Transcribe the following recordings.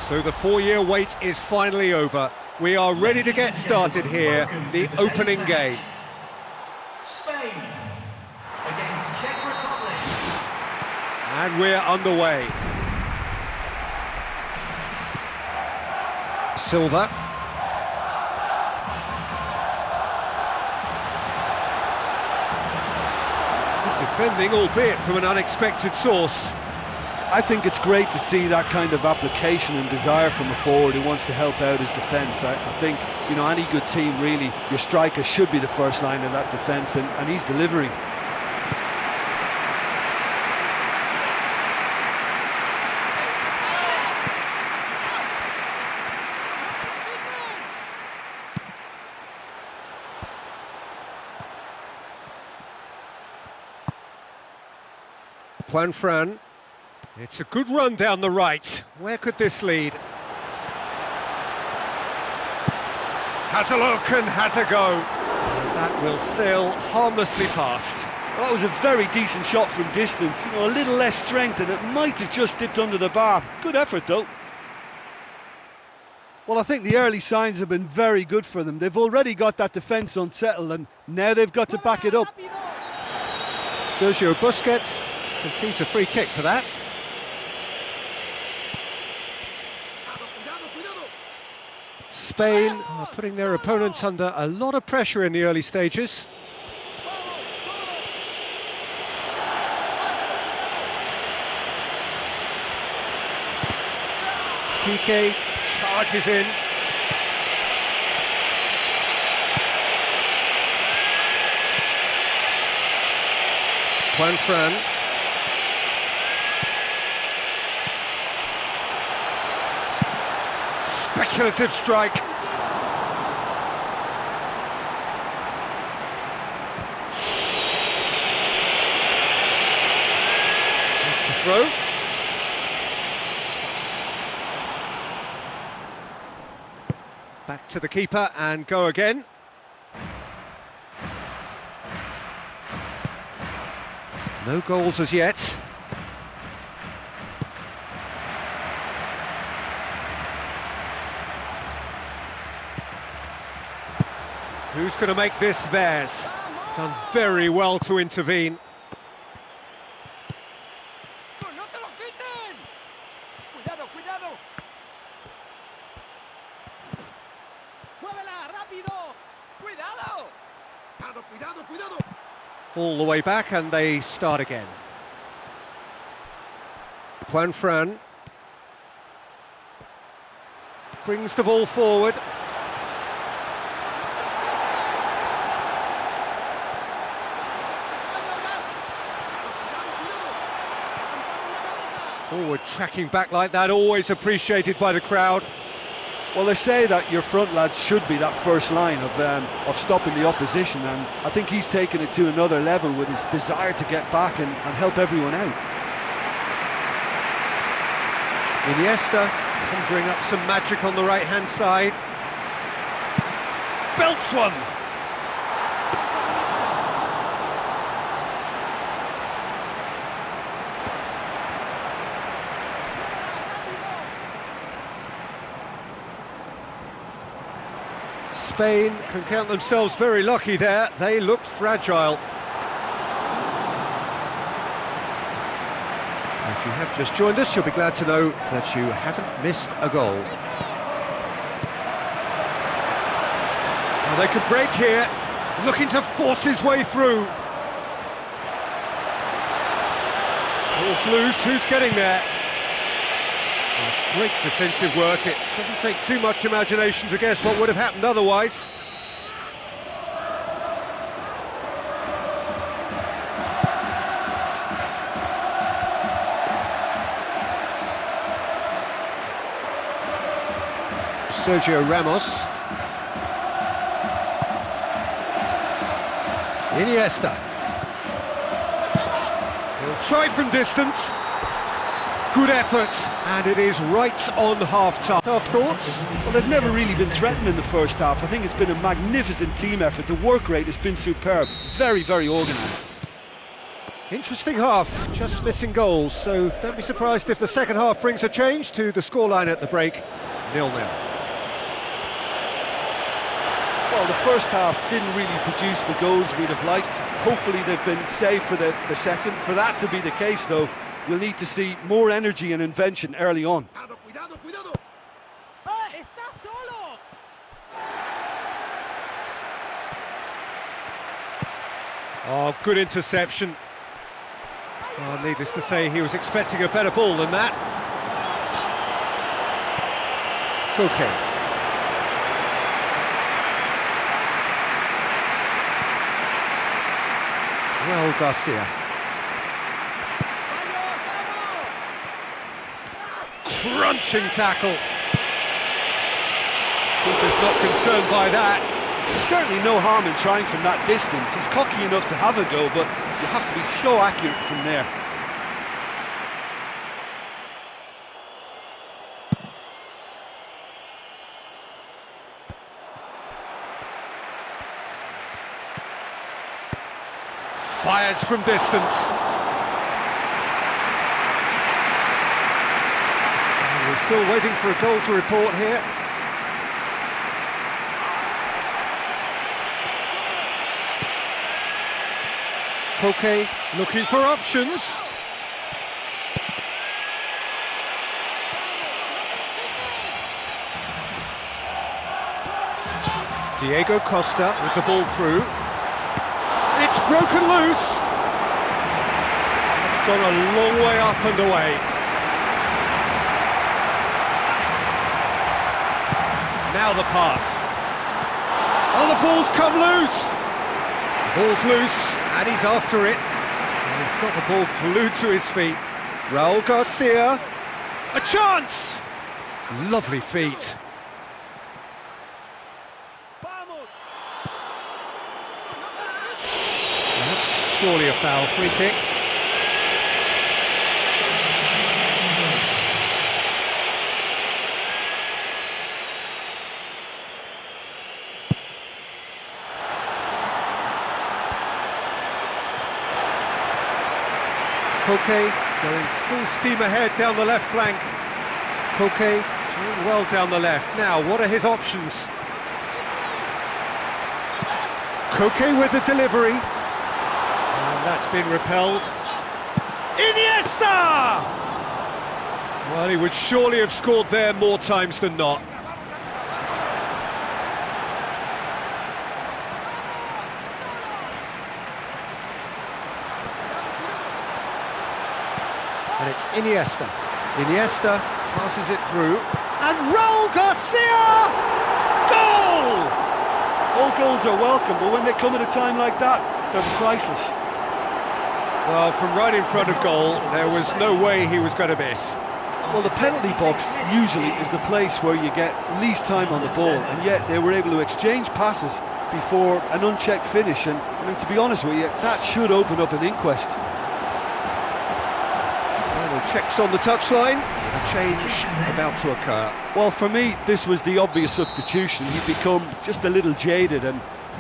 So the 4-year wait is finally over. We are ready to get started here, the opening game. Spain against Czech Republic. And we're underway. Silva. Good defending, albeit from an unexpected source. I think it's great to see that kind of application and desire from a forward who wants to help out his defence. I think, you know, any good team really, your striker should be the first line of that defence, and he's delivering. Juan Fran. It's a good run down the right. Where could this lead? Has a look and has a go. And that will sail harmlessly past. Well, that was a very decent shot from distance. You know, a little less strength and it might have just dipped under the bar. Good effort though. Well, I think the early signs have been very good for them. They've already got that defence unsettled and now they've got to back it up. Sergio Busquets concedes a free kick for that. Spain are putting their opponents under a lot of pressure in the early stages. Piqué charges in. Juan Fran. Speculative strike. That's the throw. Back to the keeper and go again. No goals as yet. Who's going to make this theirs? Done very well to intervene. All the way back and they start again. Juan Fran brings the ball forward. Forward tracking back like that, always appreciated by the crowd. Well, they say that your front lads should be that first line of stopping the opposition, and I think he's taken it to another level with his desire to get back and help everyone out. Iniesta conjuring up some magic on the right-hand side. Belts one! Spain can count themselves very lucky there. They looked fragile. If you have just joined us, you'll be glad to know that you haven't missed a goal. Well, they could break here, looking to force his way through. Ball's loose, who's getting there? That's great defensive work. It doesn't take too much imagination to guess what would have happened otherwise. Sergio Ramos. Iniesta. He'll try from distance. Good effort, and it is right on half-time. Tough thoughts? Well, they've never really been threatened in the first half. I think it's been a magnificent team effort. The work rate has been superb. Very, very organised. Interesting half, just missing goals, so don't be surprised if the second half brings a change to the scoreline at the break, 0-0. Well, the first half didn't really produce the goals we'd have liked. Hopefully they've been saved for the second. For that to be the case, though, we'll need to see more energy and invention early on. Oh, good interception. Oh, needless to say, he was expecting a better ball than that. Koke. Raul Garcia. Crunching tackle. Keeper's not concerned by that. There's certainly no harm in trying from that distance. He's cocky enough to have a go, but you have to be so accurate from there. Fires from distance. And we're still waiting for a goal to report here. Koke looking for options. Diego Costa with the ball through. It's broken loose. It's gone a long way up and away. Now the pass. Oh, the ball's come loose. The ball's loose, and he's after it. And he's got the ball glued to his feet. Raul Garcia. A chance! Lovely feet. That's surely a foul. Free kick. Koke going full steam ahead down the left flank. Koke doing well down the left. Now, what are his options? Koke with the delivery. And that's been repelled. Iniesta! Well, he would surely have scored there more times than not. And it's Iniesta. Iniesta passes it through. And Raul Garcia! Goal! All goals are welcome, but when they come at a time like that, they're priceless. Well, from right in front of goal, there was no way he was going to miss. Well, the penalty box usually is the place where you get least time on the ball, and yet they were able to exchange passes before an unchecked finish, and I mean, to be honest with you, that should open up an inquest. Checks on the touchline, a change about to occur. Well, for me, this was the obvious substitution. He'd become just a little jaded, and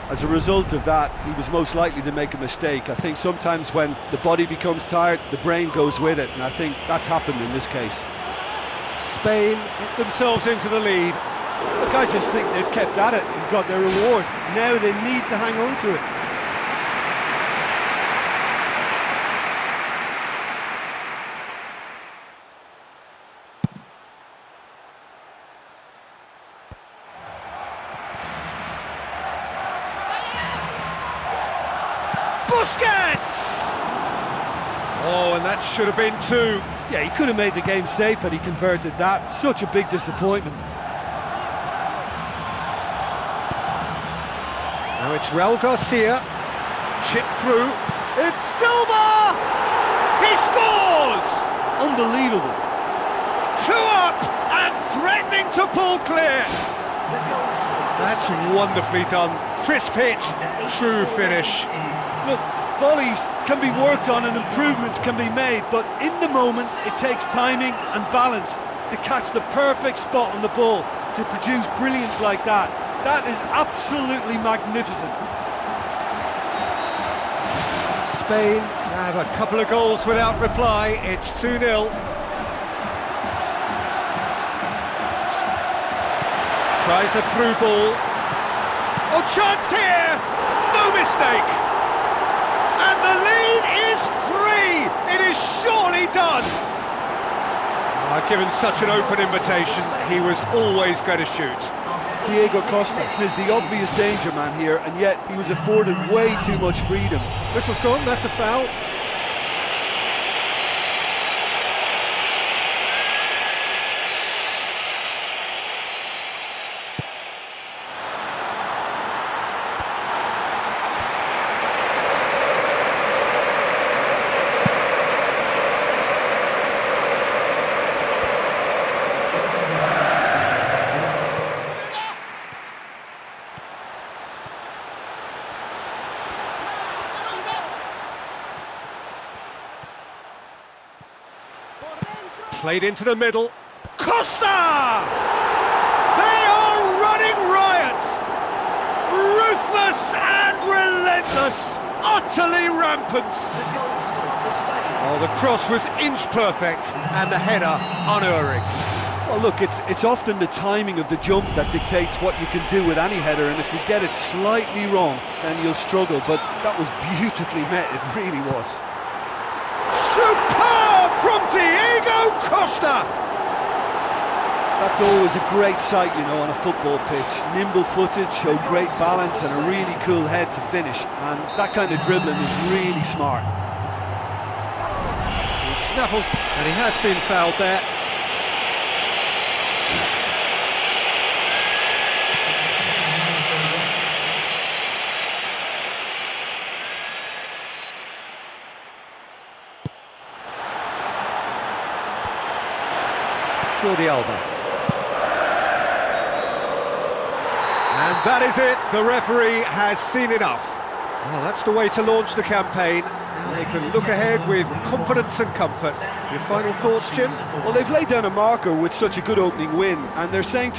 as a result of that, he was most likely to make a mistake. I think sometimes when the body becomes tired, the brain goes with it, and I think that's happened in this case. Spain get themselves into the lead. Look, I just think they've kept at it and got their reward. Now they need to hang on to it. Busquets! Oh, and that should have been two. Yeah, he could have made the game safe had he converted that. Such a big disappointment. Now it's Raul Garcia. Chipped through. It's Silva! He scores! Unbelievable. Two up and threatening to pull clear. That's wonderfully done. Crisp hit, true finish. Look, volleys can be worked on and improvements can be made, but in the moment it takes timing and balance to catch the perfect spot on the ball to produce brilliance like that. That is absolutely magnificent. Spain Have a couple of goals without reply, it's 2-0. Tries a through ball. Oh, chance here! No mistake! And the lead is 3! It is surely done! Given such an open invitation, he was always going to shoot. Diego Costa is the obvious danger man here, and yet he was afforded way too much freedom. Whistle's gone, that's a foul. Played into the middle. Costa! They are running riot! Ruthless and relentless! Utterly rampant! Oh, the cross was inch perfect and the header unerring. Well, look, it's often the timing of the jump that dictates what you can do with any header, and if you get it slightly wrong, then you'll struggle. But that was beautifully met, it really was. Superb from Diego Costa! That's always a great sight, you know, on a football pitch. Nimble-footed, showed great balance and a really cool head to finish. And that kind of dribbling is really smart. He snaffled, and he has been fouled there. Jordi Alba. And that is it, the referee has seen enough. Well, that's the way to launch the campaign. Now they can look ahead with confidence and comfort. Your final thoughts, Jim? Well, they've laid down a marker with such a good opening win, and they're saying to